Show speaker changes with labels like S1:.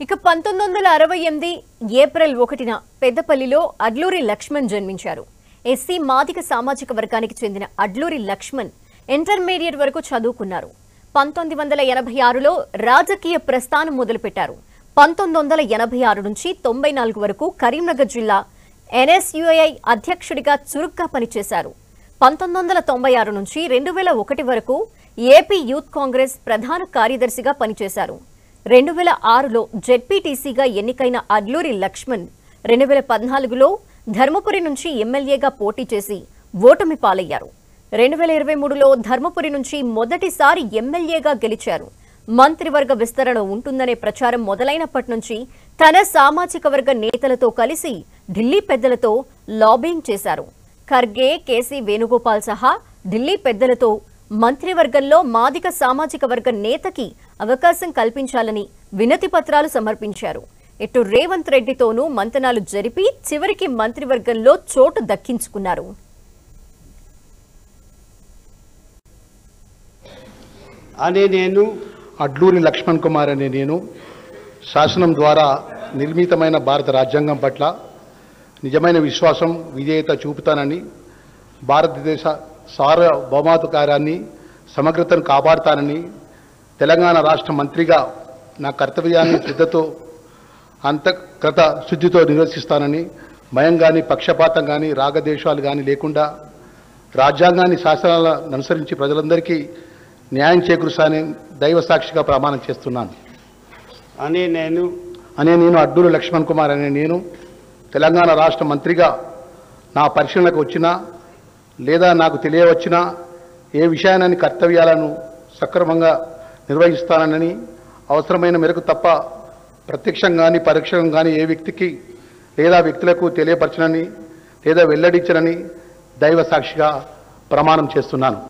S1: ఇక 1968 ఏప్రిల్ 1న పెద్దపల్లిలో అడ్లూరి లక్ష్మణ్ జన్మించారు. ఎస్సీ మాదిక సామాజిక వర్గానికి చెందిన అడ్లూరి లక్ష్మణ్ ఇంటర్మీడియట్ వరకు చదువుకున్నారు. 1986లో రాజకీయ ప్రస్థానం మొదలుపెట్టారు. 1986 నుంచి 94 వరకు కరీంనగర్ జిల్లా NSUI అధ్యక్షుడిగా చురుగ్గా పనిచేశారు. 1996 నుంచి 2001 వరకు ఏపీ యూత్ కాంగ్రెస్ ప్రధాన కార్యదర్శిగా పనిచేశారు. 2006లో జెడ్పీటీసీగా ఎన్నికైన అడ్లూరి లక్ష్మణ్ 2014లో ధర్మపురి నుంచి ఎమ్మెల్యేగా పోటీ చేసి ఓటమి పాలయ్యారు. 2023లో ధర్మపురి నుంచి మొదటిసారి ఎమ్మెల్యేగా గెలిచారు. మంత్రివర్గ విస్తరణ ఉంటుందనే ప్రచారం మొదలైనప్పటి నుంచి తన సామాజిక వర్గ నేతలతో కలిసి ఢిల్లీ పెద్దలతో లాబింగ్ చేశారు. ఖర్గే, కేసీ వేణుగోపాల్ సహా ఢిల్లీ పెద్దలతో మంత్రివర్గంలో మాదిక సామాజిక వర్గ నేతకి అవకాశం కల్పించాలని వినతి పత్రాలు సమర్పించారు. ఇటు రేవంత్ రెడ్డితోనూ మంతనాలు జరిపి చివరికి మంత్రివర్గంలో చోటు దక్కించుకున్నారు.
S2: నేను అడ్లూరి లక్ష్మణ్ కుమార్ అనే నేను శాసనం ద్వారా నిర్మితమైన భారత రాజ్యాంగం పట్ల నిజమైన విశ్వాసం, విధేయత చూపుతానని, భారతదేశ సార్వభౌమాధికారాన్ని, సమగ్రతను కాపాడుతానని, తెలంగాణ రాష్ట్ర మంత్రిగా నా కర్తవ్యాన్ని శ్రద్ధతో అంతఃకృత శుద్ధితో నిర్వర్తిస్తానని, భయం కానీ పక్షపాతం కానీ రాగద్వేషాలు కానీ లేకుండా రాజ్యాంగాన్ని, శాసనాలను అనుసరించి ప్రజలందరికీ న్యాయం చేకూరుస్తానని దైవ సాక్షిగా ప్రమాణం చేస్తున్నాను. నేను అడ్లూరి లక్ష్మణ్ కుమార్ అనే నేను తెలంగాణ రాష్ట్ర మంత్రిగా నా పరిశీలనకు వచ్చినా లేదా నాకు తెలియవచ్చినా ఏ విషయాన్ని కర్తవ్యాలను సక్రమంగా నిర్వహిస్తానని, అవసరమైన మేరకు తప్ప ప్రత్యక్షంగా కానీ పరోక్షంగా కానీ ఏ వ్యక్తికి లేదా వ్యక్తులకు తెలియపరచనని లేదా వెల్లడించనని దైవ సాక్షిగా ప్రమాణం చేస్తున్నాను.